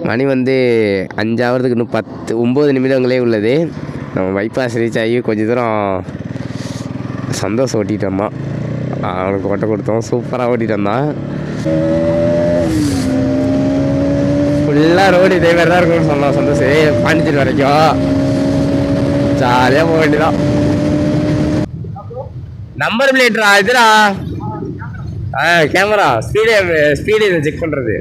மணி வந்து 5 ஆகிறதுக்கு இன்னும் 9 நிமிடங்களே உள்ளது. நம்ம பைபாஸ் ரீச் ஆகி கொஞ்சம் தூரம் சந்தோஷம் ஓட்டிகிட்டு வந்தான். அவனுக்கு ஓட்ட கொடுத்தோம். சூப்பராக ஓட்டிகிட்டு வந்தான். ஃபுல்லாக ரோடு இதே மாதிரி தான் இருக்கும்னு சொன்னான் சந்தோஷம். பாண்டிச்சேரி வரைக்கும் ஜாலியாக போக வேண்டியதான். நம்பர் பிளேட்ரா இதுடா. கேமரா ஸ்பீடு இதை செக் பண்ணுறது.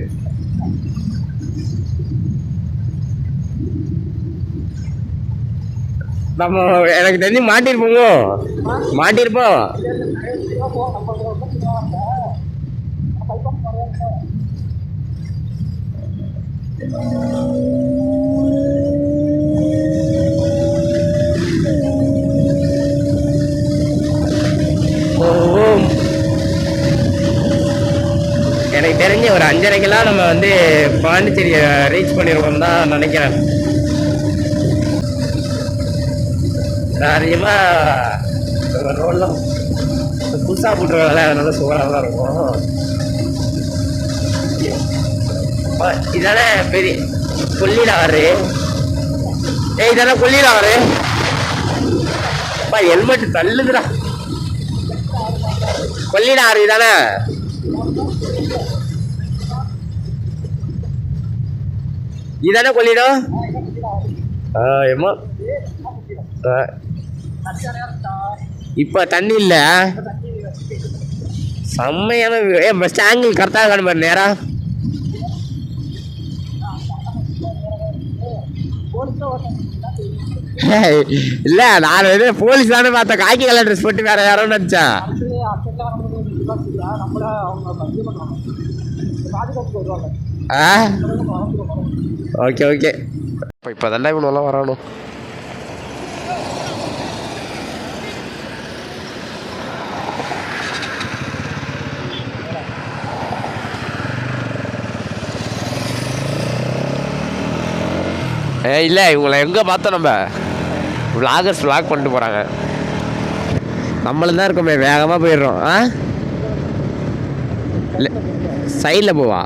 நம்ம எனக்கு தெரிஞ்சு மாட்டிருப்போம். எனக்கு தெரிஞ்ச ஒரு 5:30க்கெல்லாம் நம்ம வந்து பாண்டிச்சேரியை ரீச் பண்ணிடுவோம் தான் நினைக்கிறேன். அதிகமாக ரோடெலாம் புதுசாக போட்டுருவாங்களே, அதனால சூப்பராக தான் இருக்கும். இதானே பெரிய கொல்லிடாரு. இதானே கொல்லிடாரு. ஹெல்மெட் தள்ளுதுடா. கொல்லிடாரு இதானே. இதானே கொள்ளிடம். ஏமா இப்போ தண்ணி இல்லை. செம்மையான பஸ் ஆங்கிள் கரெக்டாக காணும் நேரா. இல்லை நான் வந்து போலீஸ் தானே பார்த்தேன். காக்கி கலர் ட்ரெஸ் போட்டு வேற யாரும் நினச்சேன். Okay okay. இப்போ தாண்டா இவனெல்லாம் வரணும். இல்லை இவங்களை எங்கே பார்த்தோம் நம்ம விளாகர்ஸ் விளாக் பண்ணிட்டு போகிறாங்க. நம்மளும் தான் இருக்கோமே வேகமாக போயிடுறோம். இல்லை சைடில் போவா.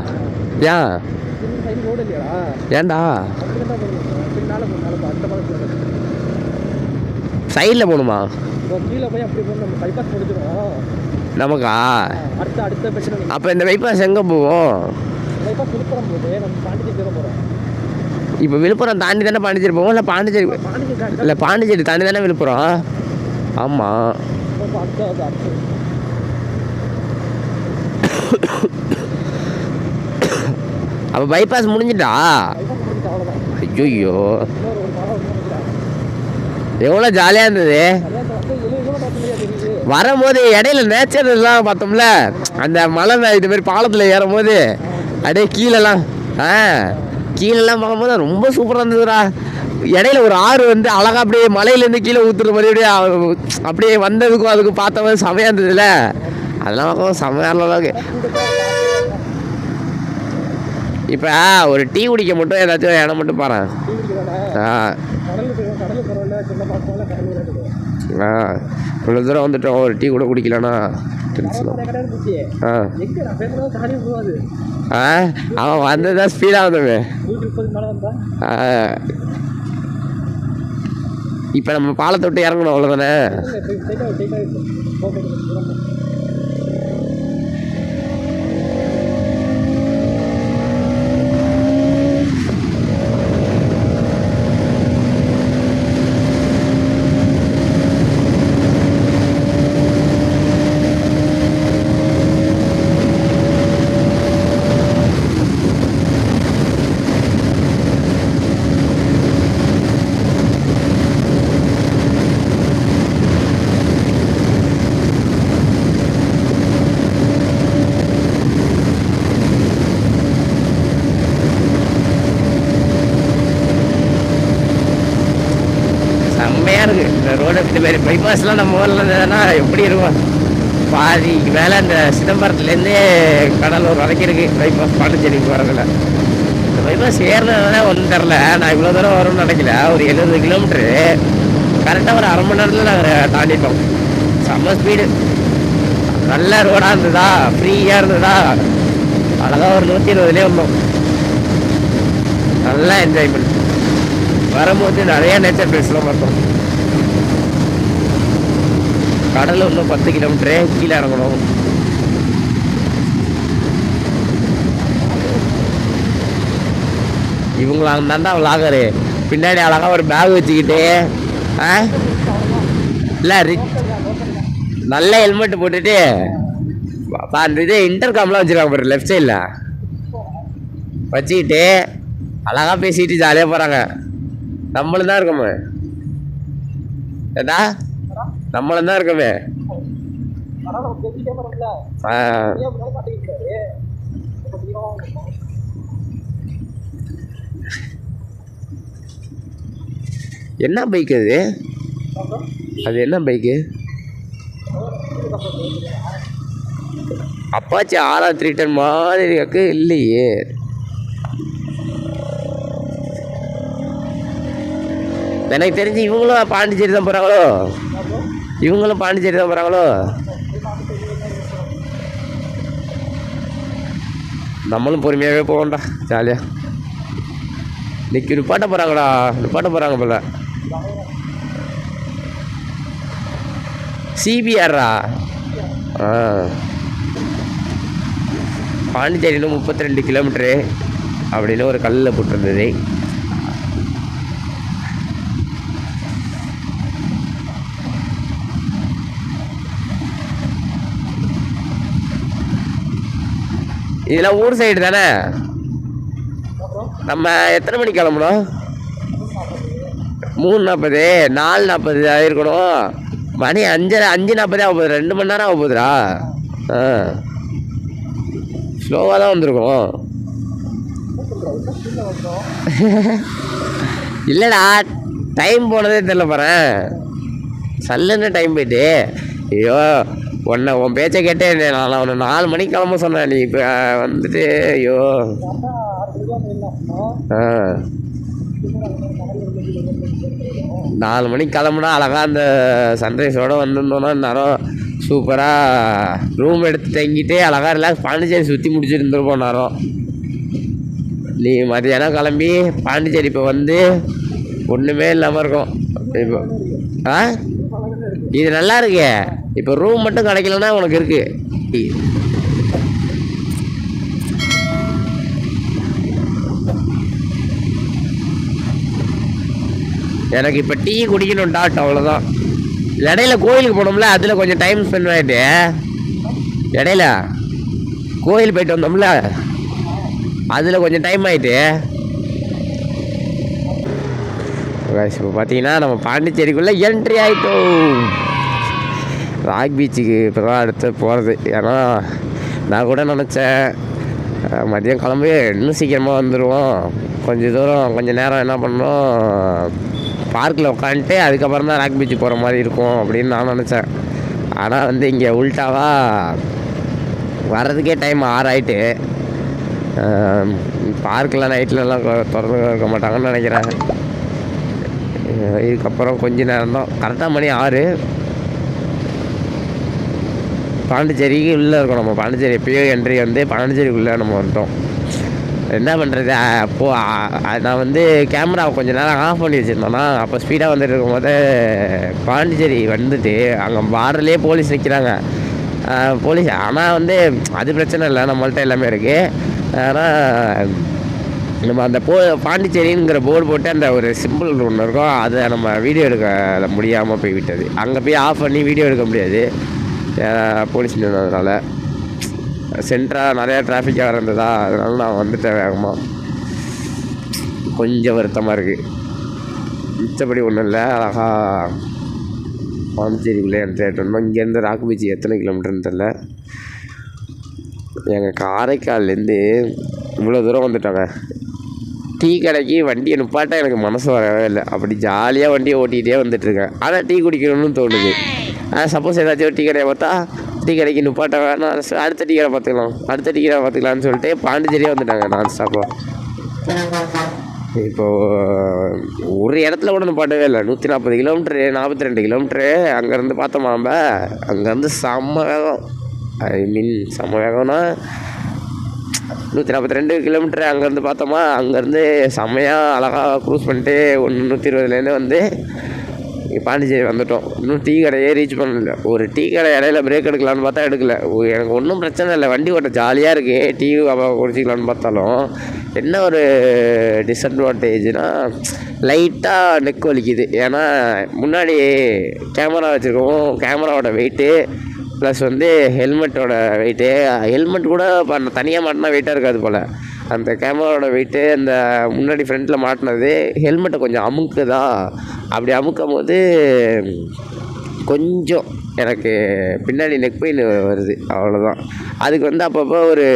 ஏன்டா சைடில் போகணுமா? நமக்கா? அப்போ இந்த பைபாஸ் எங்கே போவோம்? இப்போ விழுப்புரம் தாண்டி தானே பாண்டிச்சேரி போவோம். இல்லை பாண்டிச்சேரி தாண்டி தானே விழுப்புரம். ஆமாம். அப்போ பைபாஸ் முடிஞ்சிட்டா? ஐயோ எவ்வளோ ஜாலியாக இருந்தது. வரும்போது இடையில நேச்சர் எல்லாம் பார்த்தோம்ல, அந்த மலை இது மாதிரி பாலத்தில் ஏறும் போது அப்படியே கீழெல்லாம் பார்க்கும்போது ரொம்ப சூப்பராக இருந்ததுடா. இடையில ஒரு ஆறு வந்து அழகாக அப்படியே மலையிலேருந்து கீழே ஊற்றுற மாதிரி அப்படியே வந்ததுக்கும் அதுக்கும் பார்த்த மாதிரி செமையாக இருந்ததுல. அதெல்லாம் பார்க்கவும் செமையான அளவுக்கு. இப்போ ஒரு டீ குடிக்க மட்டும் ஏதாச்சும் இடம் மட்டும் பாரு. இவ்வளோ தூரம் வந்துட்டோம், ஒரு டீ கூட குடிக்கலன்னா அவன் வந்ததுதான் ஸ்பீடாக வந்தவே. இப்போ நம்ம பாலத்தை விட்டு இறங்கணும் அவ்வளோதானே. ரோடு இந்த மாதிரி பைபாஸ்லாம் நம்ம ஊரில் இருந்ததுன்னா எப்படி இருக்கும். பாதிக்கு மேலே இந்த சிதம்பரத்துலேருந்தே கடலூர் வரைக்கும் இருக்குது பைபாஸ் பாண்டிச்சேரிக்கு போகிறதில்ல. இந்த பைபாஸ் ஏறினதுனால ஒன்றும் தெரில. நான் இவ்வளோ தூரம் வரும்னு நினைக்கல. ஒரு 70 கிலோமீட்ரு கரெக்டாக ஒரு அரை மணி நேரத்தில் நாங்கள் தாண்டிட்டோம். செம்ம ஸ்பீடு. நல்ல ரோடாக இருந்ததா, ஃப்ரீயாக இருந்ததா, அழகாக ஒரு 120லே வந்தோம். நல்லா என்ஜாய்மெண்ட். வரும்போது நிறையா நேச்சர் பிளேஸ்லாம் பார்த்தோம். கடல் இன்னும் 10 கிலோமீட்டரே கீழே இறங்கணும். இவங்களாம் தாண்டா விளாகரு. பின்னாடி அழகாக ஒரு பேக் வச்சுக்கிட்டு இல்லை நல்ல ஹெல்மெட் போட்டுட்டு அந்த இது இன்டர்காம்லாம் வச்சுருக்காங்க பாரு லெஃப்ட் சைடில் வச்சுக்கிட்டு அழகாக பேசிக்கிட்டு ஜாலியாக போகிறாங்க. நம்மளும் தான் இருக்கோமே ஏதா, நம்மளும் தான் இருக்கோமே. என்ன பைக் அது? அது என்ன பைக்கு? அப்பாச்சி R310 மாதிரி இருக்கு. இல்லையே, எனக்கு தெரிஞ்சு இவங்களும் பாண்டிச்சேரி தான் போகிறாங்களோ. இவங்களும் பாண்டிச்சேரி தான் போகிறாங்களோ. நம்மளும் பொறுமையாகவே போகண்டா, ஜாலியாக. இன்னைக்கு நிப்பாட்ட போகிறாங்கடா, நிப்பாட்ட போகிறாங்க போல. CBRரா? பாண்டிச்சேரி இன்னும் 32 கிலோமீட்டரு அப்படின்னு ஒரு கல்லில் போட்டிருந்தது. இதெல்லாம் ஊர் சைடு தானே. நம்ம எத்தனை மணிக்கு கிளம்பணும்? 3:40, 4:40 ஆகிருக்கணும். மணி 5:40 ஆக போகுது. 2 மணி நேரம் ஆக போகுதுடா. ஸ்லோவாக தான் வந்திருக்கோம். இல்லைடா, டைம் போனதே தெரியல போகிறேன். சல்லுன்னு டைம் போயிட்டு. ஐயோ, உன் பேச்சை கேட்டே நான் உன்னை 4 மணிக்கு கிளம்ப சொன்னேன். நீ இப்போ வந்துட்டு ஐயோ. 4 மணிக்கு கிளம்புனா அழகாக அந்த சன்ரைஸோடு வந்திருந்தோன்னா நேரம் சூப்பராக ரூம் எடுத்து தங்கிட்டு அழகாக ரிலாக்ஸ் பாண்டிச்சேரி சுற்றி முடிச்சுருந்துருப்போம் நேரம். நீ மதியானம் கிளம்பி பாண்டிச்சேரி இப்போ வந்து ஒன்றுமே இல்லாமல் இருக்கும். இப்போ இது நல்லா இருக்கு. இப்போ ரூம் மட்டும் கிடைக்கலன்னா உனக்கு இருக்கு. எனக்கு இப்போ டீ குடிக்கணும் டாட், அவ்வளோதான். இடையில கோயிலுக்கு போனோம்ல, அதில் கொஞ்சம் டைம் ஸ்பெண்ட் ஆகிட்டு இடையில கோயில் போயிட்டு வந்தோம்ல, அதில் கொஞ்சம் டைம் ஆகிட்டு. இப்போ பார்த்தீங்கன்னா நம்ம பாண்டிச்சேரிக்குள்ளே என்ட்ரி ஆகிட்டோம். ராக் பீச்சுக்கு இப்போ தான் அடுத்து போகிறது. ஏன்னா நான் கூட நினச்சேன் மதியம் கிளம்பி இன்னும் சீக்கிரமாக வந்துடுவோம், கொஞ்சம் தூரம் கொஞ்சம் நேரம் என்ன பண்ணோம் பார்க்கில் உட்காந்துட்டு அதுக்கப்புறம் தான் ராக் பீச்சு போகிற மாதிரி இருக்கும் அப்படின்னு நான் நினச்சேன். ஆனால் வந்து இங்கே உள்டாவாக வர்றதுக்கே டைம் 6 ஆகிட்டு. பார்க்கில் நைட்லலாம் திறந்து இருக்க மாட்டாங்கன்னு நினைக்கிறேன். இதுக்கப்புறம் கொஞ்ச நேரம் தான், கரெக்டாக மணி 6. பாண்டிச்சேரிக்கு உள்ளே இருக்கோம். நம்ம பாண்டிச்சேரி எப்பயோ என்ட்ரி வந்து பாண்டிச்சேரிக்குள்ளே நம்ம வந்துட்டோம். என்ன பண்ணுறது, அப்போது நான் வந்து கேமராவை கொஞ்சம் நேரம் ஆஃப் பண்ணி வச்சுருந்தோன்னா, அப்போ ஸ்பீடாக வந்துட்டு இருக்கும்போது பாண்டிச்சேரி வந்துட்டு அங்கே பார்டர்லேயே போலீஸ் நிற்கிறாங்க. போலீஸ் ஆனால் வந்து அது பிரச்சனை இல்லை, நம்மள்ட்ட எல்லாமே இருக்குது. ஆனால் நம்ம அந்த பாண்டிச்சேரிங்கிற போர்டு போட்டு அந்த ஒரு சிம்பிள் ஒன்று இருக்கும், அதை நம்ம வீடியோ எடுக்க முடியாமல் போய் விட்டது. அங்கே போய் ஆஃப் பண்ணி வீடியோ எடுக்க முடியாது போலீஸ் நின்றதுனால. சென்ட்ராக நிறையா டிராஃபிக்காக இருந்ததா, அதனால நான் வந்துட்டேன் வேகமாக. கொஞ்சம் வருத்தமாக இருக்குது, மிச்சப்படி ஒன்றும் இல்லை. அழகாக பாண்டிச்சேரிக்குள்ளே என்ட்ரி ஆகிட்டோம். இங்கேருந்து ராக் பீச் எத்தனை கிலோமீட்டர்னு தெரில. எங்கள் காரைக்கால்லேருந்து இவ்வளோ தூரம் வந்துட்டாங்க. டீ கடைக்கு வண்டியை நிப்பாட்ட எனக்கு மனசு வரவே இல்லை. அப்படி ஜாலியாக வண்டியை ஓட்டிகிட்டே வந்துட்டுருக்கேன். ஆனால் டீ குடிக்கணும்னு தோணுது. சப்போஸ் ஏதாச்சும் ஒரு டீ கடையை பார்த்தா டீ கடைக்கு நிப்பாட்ட வேணாம், அடுத்த டீ கடை பார்த்துக்கலாம்னு சொல்லிட்டு பாண்டிச்சேரியாக வந்துட்டாங்க நான் ஸ்டாப்பாக. இப்போது ஒரு இடத்துல கூட நிப்பாட்டவே இல்லை. 140 கிலோமீட்ரு, 42 கிலோமீட்ரு அங்கேருந்து பார்த்தோமா நம்ம. அங்கேருந்து செம்ம வேகம். ஐ மீன் செம்ம வேகம்னா 142 கிலோமீட்டர் அங்கேருந்து பார்த்தோமா. அங்கேருந்து செம்மையாக அழகாக க்ரூஸ் பண்ணிட்டு 120 வந்து பாண்டிச்சேரி வந்துவிட்டோம். இன்னும் டீ கடையே ரீச் பண்ணல. ஒரு டீ கடை இடையில பிரேக் எடுக்கலான்னு பார்த்தா எடுக்கல. எனக்கு ஒன்றும் பிரச்சனை இல்லை, வண்டி ஓட்ட ஜாலியாக இருக்குது. டீ குடிச்சிக்கலான்னு பார்த்தாலும் என்ன ஒரு டிஸ்அட்வான்டேஜ்னால் லைட்டாக நெக் வலிக்குது. ஏன்னா முன்னாடி கேமரா வச்சுருக்கோம், கேமராவோட வெயிட்டு ப்ளஸ் வந்து ஹெல்மெட்டோட வெயிட்டு. ஹெல்மெட் கூட தனியாக மாட்டினா வெயிட்டாக இருக்காது போல். அந்த கேமராவோட வெயிட்டு அந்த முன்னாடி ஃப்ரண்ட்டில் மாட்டினது ஹெல்மெட்டை கொஞ்சம் அமுக்குதா. அப்படி அமுக்கும் போது கொஞ்சம் எனக்கு பின்னாடி நெக் பெயின் வருது, அவ்வளோதான். அதுக்கு வந்து அப்பப்போ ஒரு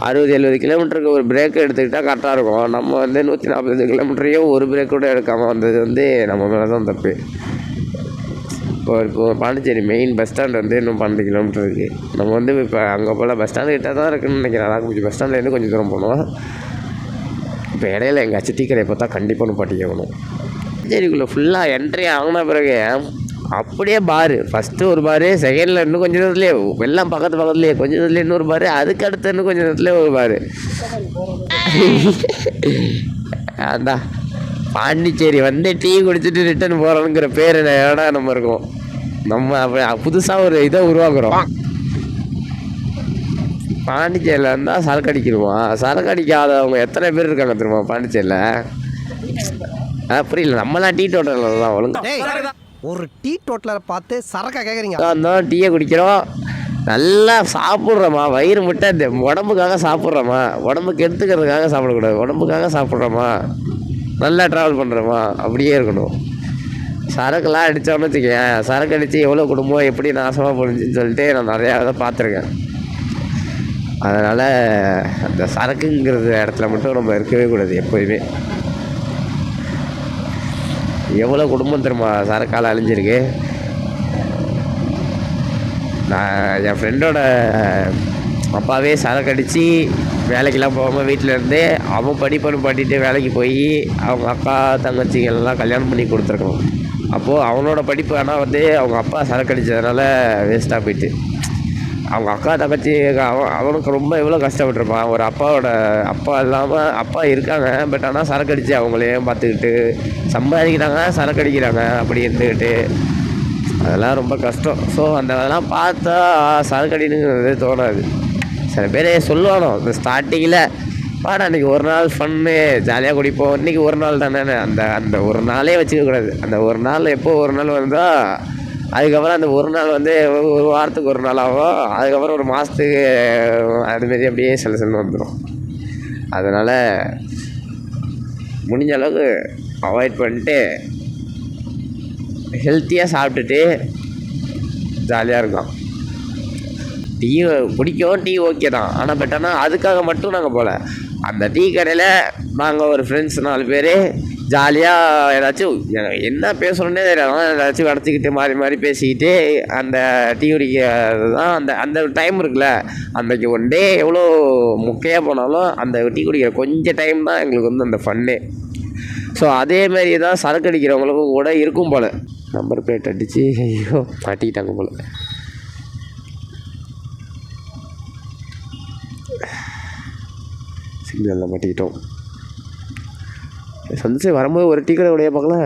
60-70 கிலோமீட்டருக்கு ஒரு பிரேக் எடுத்துக்கிட்டால் கரெக்டாக இருக்கும். நம்ம வந்து 140 கிலோமீட்டரையும் ஒரு பிரேக் கூட எடுக்காமல் வந்தது வந்து நம்ம மேலே தான் தப்பு. இப்போ பாண்டிச்சேரி மெயின் பஸ் ஸ்டாண்ட் வந்து இன்னும் 12 கிலோமீட்டர் இருக்குது. நம்ம வந்து இப்போ அங்கே போல் பஸ் ஸ்டாண்டு கிட்ட தான் இருக்குதுன்னு நினைக்கிறேன். ராக்பீச் பஸ் ஸ்டாண்ட்லேருந்து கொஞ்சம் தூரம் போகணும். இப்போ இடையில எங்கேயாச்சும் டீ கடையை பார்த்தா கண்டிப்பாக நிப்பாட்டி கேட்கணும். பாண்டிச்சேரிக்குள்ளே ஃபுல்லாக என்ட்ரி ஆகின பிறகு அப்படியே பாரு. ஃபஸ்ட்டு ஒரு பாரு, செகண்டில் இன்னும் கொஞ்சம் நேரத்துலேயே எல்லாம் பக்கத்துலேயே கொஞ்சம் நேரத்துலேயே இன்னொரு பாரு, அதுக்கு அடுத்து இன்னும் கொஞ்சம் நேரத்துலேயே ஒரு பாரு. அதான் பாண்டிச்சேரி வந்து டீ குடிச்சிட்டு ரிட்டர்ன் போகிறோங்கிற பேர் இடம் நம்ம இருக்கோம். நம்ம அப்போ புதுசாக ஒரு இதை உருவாக்குறோம். பாண்டிச்சேரியில் இருந்தால் சரக்கு அடிக்கணுமா? சரக்கு அடிக்காதவங்க எத்தனை பேர் இருக்காங்க தெரியுமா பாண்டிச்சேரியில்? புரியல. நம்மளாம் டீ டோட்டலில் தான் ஒழுங்கா ஒரு டீ டோட்டலரை பார்த்து சரக்கா கேட்குறீங்க. அதான் டீயை குடிக்கிறோம், நல்லா சாப்பிட்றோமா, வயிறு முட்டை இந்த உடம்புக்காக சாப்பிட்றோமா, உடம்புக்கு எடுத்துக்கிறதுக்காக சாப்பிடக்கூடாது, உடம்புக்காக சாப்பிட்றோமா, நல்லா ட்ராவல் பண்ணுறோமா, அப்படியே இருக்கணும். சரக்குலாம் அடித்தோன்னு வச்சுக்கேன், சரக்கு அடித்து எவ்வளோ குடும்பம் எப்படி நாசமாக போணுச்சுன்னு சொல்லிட்டு நான் நிறையா இதை பார்த்துருக்கேன். அதனால் அந்த சரக்குங்கிறது இடத்துல மட்டும் நம்ம இருக்கவே கூடாது எப்போயுமே. எவ்வளோ குடும்பம் தெரியுமா சரக்கால் அழிஞ்சிருக்கு. நான் என் ஃப்ரெண்டோட அப்பாவே சரக்கு அடித்து வேலைக்கெல்லாம் போகாமல் வீட்டில் இருந்து அவன் படிட்டு வேலைக்கு போய் அவங்க அக்கா தங்கச்சிகள்லாம் கல்யாணம் பண்ணி கொடுத்துருக்கணும். அப்போது அவனோட படிப்பு ஆனால் வந்து அவங்க அப்பா சரக்கு அடித்ததுனால வேஸ்ட்டாக போயிட்டு, அவங்க அக்கா தங்கச்சி அவனுக்கு ரொம்ப எவ்வளோ கஷ்டப்பட்டுருப்பான். ஒரு அப்பா இல்லாமல் அப்பா இருக்காங்க, பட் ஆனால் சரக்கு அடித்து அவங்களையும் பார்த்துக்கிட்டு சம்பாதிக்கிறாங்க, சரக்கு அடிக்கிறாங்க அப்படி இருந்துக்கிட்டு, அதெல்லாம் ரொம்ப கஷ்டம். ஸோ அந்த அதெல்லாம் பார்த்தா சரக்கு அடினுங்கிறது தோணாது. சில பேர் சொல்லுவானோ இந்த ஸ்டார்டிங்கில் பாடா அன்றைக்கி ஒரு நாள் ஃபன்னு ஜாலியாக குடிப்போம், இன்றைக்கி ஒரு நாள் தானே, அந்த ஒரு நாளே வச்சுக்கக்கூடாது. அந்த ஒரு நாள் எப்போ ஒரு நாள் வந்தால் அதுக்கப்புறம் அந்த ஒரு நாள் வந்து ஒரு வாரத்துக்கு ஒரு நாள் ஆகும், அதுக்கப்புறம் ஒரு மாதத்துக்கு அதுமாரி அப்படியே சில வந்துடும். அதனால் முடிஞ்ச அளவுக்கு அவாய்ட் பண்ணிட்டு ஹெல்த்தியாக சாப்பிட்டுட்டு ஜாலியாக இருக்கும். டீ குடிக்கவும் டீ ஓகே தான், ஆனால் பட் ஆனால் அதுக்காக மட்டும் நாங்கள் போகல. அந்த டீ கடையில் நாங்கள் ஒரு ஃப்ரெண்ட்ஸ் 4 பேர் ஜாலியாக ஏதாச்சும் என்ன பேசணுன்னே தெரியாது, ஏதாச்சும் கிடச்சிக்கிட்டு மாறி பேசிக்கிட்டு அந்த டீ குடிக்கிறது தான் அந்த டைம் இருக்குல்ல. அன்றைக்கி ஒன் டே எவ்வளோ முக்கையாக போனாலும் அந்த டீ குடிக்கிற கொஞ்சம் டைம் தான் எங்களுக்கு வந்து அந்த ஃபன்னே. ஸோ அதேமாரி தான் சரக்கு அடிக்கிறவங்களுக்கும் கூட இருக்கும் போல். நம்பர் பிளேட் அடித்து ஐயோ மாட்டிக்கிட்டாங்க போல். சிக்னலில் மாட்டிக்கிட்டோம். சந்தோஷம் வரும்போது ஒரு டீ கடை கூட பார்க்கல.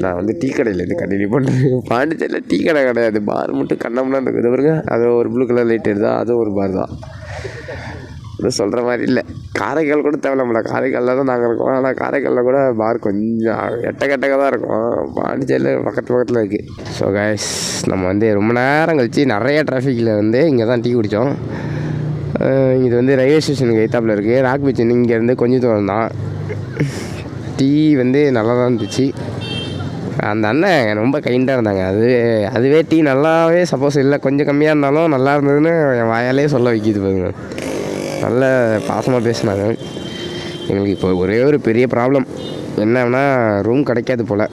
நான் வந்து டீ கடையிலேருந்து கண்டினியூ பண்ணுறேன். பாண்டிச்சேரியில் டீ கடை கிடையாது, பார் மட்டும் கண்ணம்லாம் இருக்குது பாருங்க. அது ஒரு ப்ளூ கலர் லைட் எடுத்தால் அதுவும் ஒரு பார் தான். இன்னும் சொல்கிற மாதிரி இல்லை. காரைக்கால் கூட தேவையில்ல, காரைக்காலில் தான் நாங்கள் இருக்கோம். ஆனால் காரைக்காலில் கூட பார் கொஞ்சம் எட்டக்கட்டக்க தான் இருக்கும். பாண்டிச்சேரியில் பக்கத்தில் இருக்குது. ஸோ கைஸ், நம்ம வந்து ரொம்ப நேரம் கழித்து நிறைய டிராஃபிக்கில் வந்து இங்கே தான் டீ குடித்தோம். இது வந்து ரயில்வே ஸ்டேஷனுக்கு எய்த்தாப்பில் இருக்குது. ராக்பீச் இங்கேருந்து கொஞ்சம் தூரம் தான். டீ வந்து நல்லா தான் இருந்துச்சு. அந்த அண்ணன் ரொம்ப கைண்டாக இருந்தாங்க. அதுவே டீ நல்லாவே சப்போஸ் இல்லை கொஞ்சம் கம்மியாக இருந்தாலும் நல்லா இருந்ததுன்னு என் வாயாலே சொல்ல வைக்கிது பாருங்க. நல்ல பாசமாக பேசினாங்க. எங்களுக்கு இப்போ ஒரே ஒரு பெரிய ப்ராப்ளம் என்னன்னா ரூம் கிடைக்காது போல்.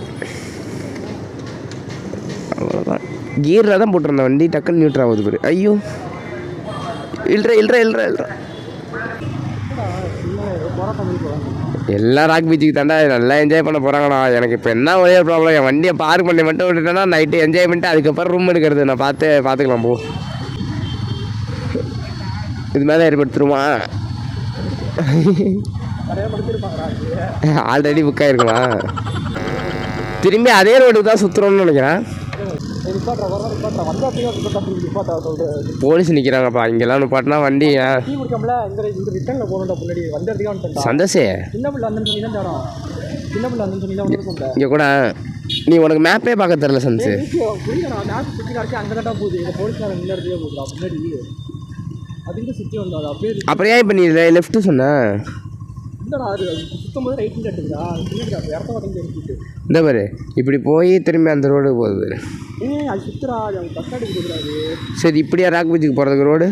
அவ்வளோதான். கியரில் தான் போட்டிருந்தேன் வண்டி, டக்குன்னு நியூட்ரல் ஆகுது பேர். ஐயோ இல்லைடா எல்லாம் ராக் பீச்சுக்கு தாண்டா நல்லா என்ஜாய் பண்ண போகிறாங்கண்ணா. எனக்கு இப்போ என்ன ஒரே ப்ராப்ளம், என் வண்டியை பார்க் பண்ணி மட்டும் விட்டுட்டேன்னா நைட்டு என்ஜாய் பண்ணிட்டு அதுக்கப்புறம் ரூம் எடுக்கிறது நான் பார்த்துக்கலாம் போ. இது மேலே ஏற்படுத்துருமா? Already book ஆகிருக்குமா? திரும்பி அதே ரோடுக்கு தான் சுற்றுறோம்னு நினைக்கிறேன். போலீஸ் நிற்கிறாங்கப்பா இங்கெல்லாம் நிப்பாட்டினா வண்டி. சந்தோஷே இங்கே கூட நீ உனக்கு மேப்பே பார்க்க தெரில சந்தோஷ். அப்புறம் ஏன் இப்போ நீ லெஃப்ட்டு சொன்ன? இந்த பாரு இப்படி போய் திரும்பி அந்த ரோடு போகுது. சரி இப்படியா ராக் பீச்சுக்கு போகிறதுக்கு ரோடு?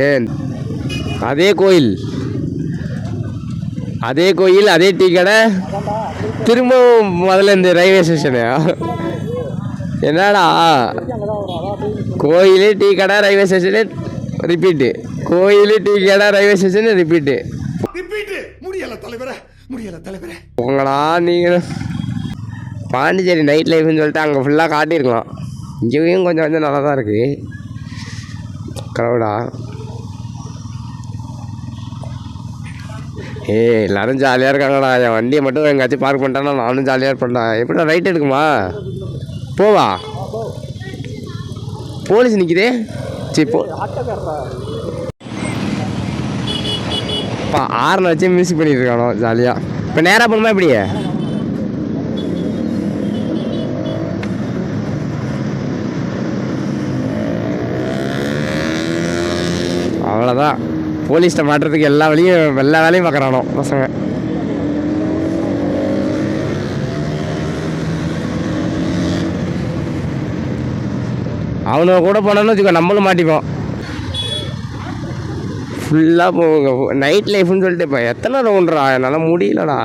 ஏன் அதே கோயில் அதே டீ கடை திரும்பவும் முதல்ல இந்த ரயில்வே ஸ்டேஷனு என்னடா? கோயில் டீ கடை ரயில்வே ஸ்டேஷனு ரிப்பீட்டு, கோயில் டீ கடை ரயில்வே ஸ்டேஷனு ரிப்பீட்டு. உங்களா நீங்கள் பாண்டிச்சேரி நைட் லைஃப்னு சொல்லிட்டு அங்கே ஃபுல்லாக காட்டியிருக்கலாம். இங்கேயும் கொஞ்சம் நல்லா தான் இருக்குது க்ரௌடா. எல்லோரும் ஜாலியாக இருக்காங்கடா. என் வண்டியை மட்டும் எங்கேயாச்சும் பார்க் பண்ணிட்டேன்னா நானும் ஜாலியாக இருப்பேன்டா. எப்படிடா ரைட் எடுக்குமா? போவா போலீஸ் நிற்குதே. சரி போ. ஆறுன வச்சு மியூசிக் பண்ணிட்டு இருக்கானோ ஜாலியாக. இப்போ நேராக போகணுமா எப்படி? அவ்வளோதான், போலீஸ்கிட்ட மாட்டுறதுக்கு எல்லா வேலையும் பார்க்குறானோ பசங்க. அவனை கூட போனோன்னு வச்சுக்கோ நம்மளும் மாட்டிப்போம். ஃபுல்லாக போங்க நைட் லைஃப்னு சொல்லிட்டு. இப்போ எத்தனை ரவுண்டுறா? என்னால் முடியலடா.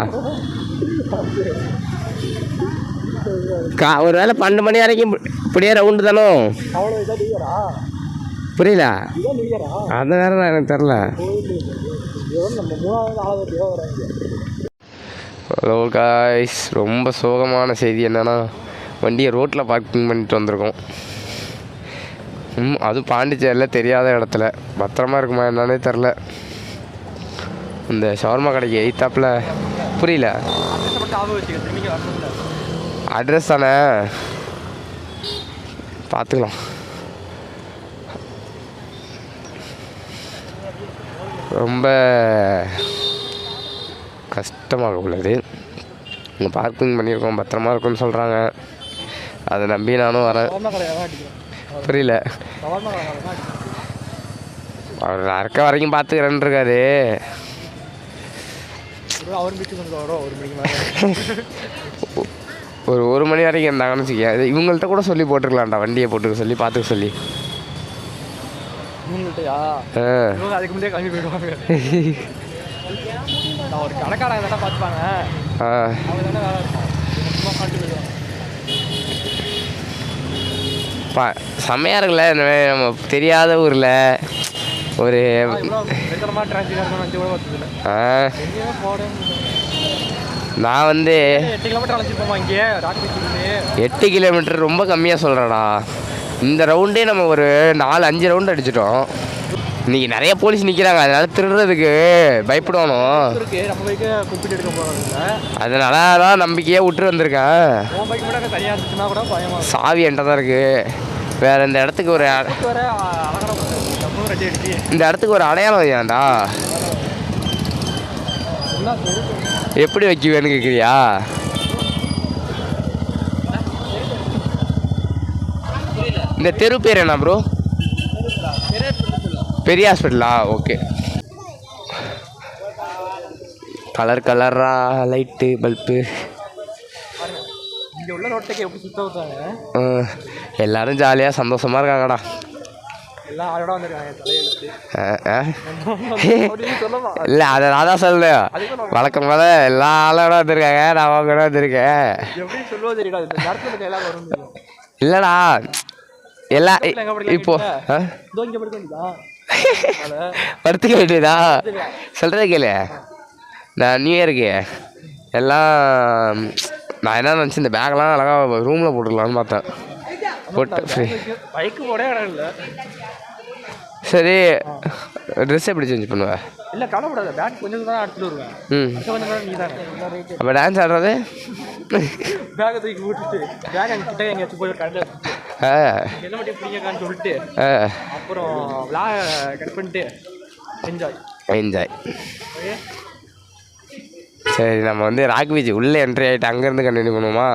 ஒரு வேளை 12 மணி வரைக்கும் இப்படியே ரவுண்டு தானோ? புரியல, அது வேற எனக்கு தெரில. ஹலோ காய்ஸ், ரொம்ப சோகமான செய்தி என்னென்னா வண்டியை ரோட்டில் பார்க்கிங் பண்ணிட்டு வந்திருக்கோம். அதுவும் பாண்டிச்சேரியில் தெரியாத இடத்துல. பத்திரமா இருக்குமா என்னன்னே தெரில. இந்த ஷவர்மா கடைக்கு எய்த்தாப்பில். புரியல, அட்ரஸ் தானே பார்த்துக்கலாம். ரொம்ப கஷ்டமாக உள்ளது. இங்கே பார்க்கிங் பண்ணியிருக்கோம், பத்திரமா இருக்குன்னு சொல்கிறாங்க. அதை நம்பி நானும் வரேன். புரியல, அவர் அறக்க வரைக்கும் பார்த்துக்கிறேன்னு இருக்காரு. ஒரு மணி வரைக்கும் இருந்தாங்கன்னு வச்சுக்க. இவங்கள்ட்ட கூட சொல்லி போட்டுருக்கலாம்டா, வண்டியை போட்டுக்க சொல்லி பார்த்துக்க சொல்லி. அதுக்கு முன்னாடியே கிளம்பி போயிடுவாங்க. ஒரு கடைக்காரங்க தானே பார்த்துப்பாங்க. செம்மையாக இருக்குல்ல இந்த மாதிரி நம்ம தெரியாத ஊரில் ஒரு நான் வந்து 8 கிலோமீட்டர் ரொம்ப கம்மியாக சொல்கிறேடா. இந்த ரவுண்டே நம்ம ஒரு 4-5 ரவுண்டு அடிச்சிட்டோம். இன்றைக்கி நிறைய போலீஸ் நிற்கிறாங்க, அதனால திருடுறதுக்கு பயப்படணும். அதனால தான் நம்பிக்கையாக விட்டு வந்திருக்கேன். சாவி என்கிட்ட தான் இருக்குது. வேறு இந்த இடத்துக்கு ஒரு அடையாளம் ஏன்டா? எப்படி வைக்குவேன்னு கேட்குறியா? இந்த தெரு பேர் என்ன ப்ரோ? பெரிய ஹாஸ்பிட்டலா? ஓகே. கலரா லைட்டு பல்பு இங்கே உள்ள ரோட்டுக்கு எப்படி சுத்த விட்டாங்க. எல்லாரும் ஜாலியாக சந்தோஷமாக இருக்காங்கடா. இல்லை அதை நான் தான் சொல்லுவேன். வழக்கம் போல எல்லா ஆளோட வந்துருக்காங்க, நான் கூட வந்திருக்கேன். இல்லைடா எல்லா இப்போ படுத்துக்க வேண்டியதா சொல்கிறத கேளு. நான் நியூ இயருக்கு எல்லாம் நான் என்ன நினச்சி இந்த பேக்லாம் அழகாக ரூமில் போட்டுக்கலான்னு பார்த்தேன். போட்டு ஃப்ரீ பைக்கு போட இடம் இல்லை. சரி ட்ரெஸ் எப்படி சேஞ்ச் பண்ணுவேன்? இல்லை கவலைப்படாத, பேக் கொஞ்சம் தான் எடுத்துகிட்டு வருவேன். கொஞ்சம் நீ தானே அப்போ டான்ஸ் ஆடுறது பேக்கை தூக்கி விட்டுட்டு பேக் அங்கே கிட்ட எங்கேயாச்சும் போய் கடையில் என்ன மட்டும் பிடிக்கான்னு சொல்லிட்டு அப்புறம் கட் பண்ணிட்டு என்ஜாய். சரி நம்ம வந்து ராக் பீச் உள்ளே என்ட்ரி ஆகிட்டு அங்கேருந்து கண்டினியூ பண்ணுவோமா?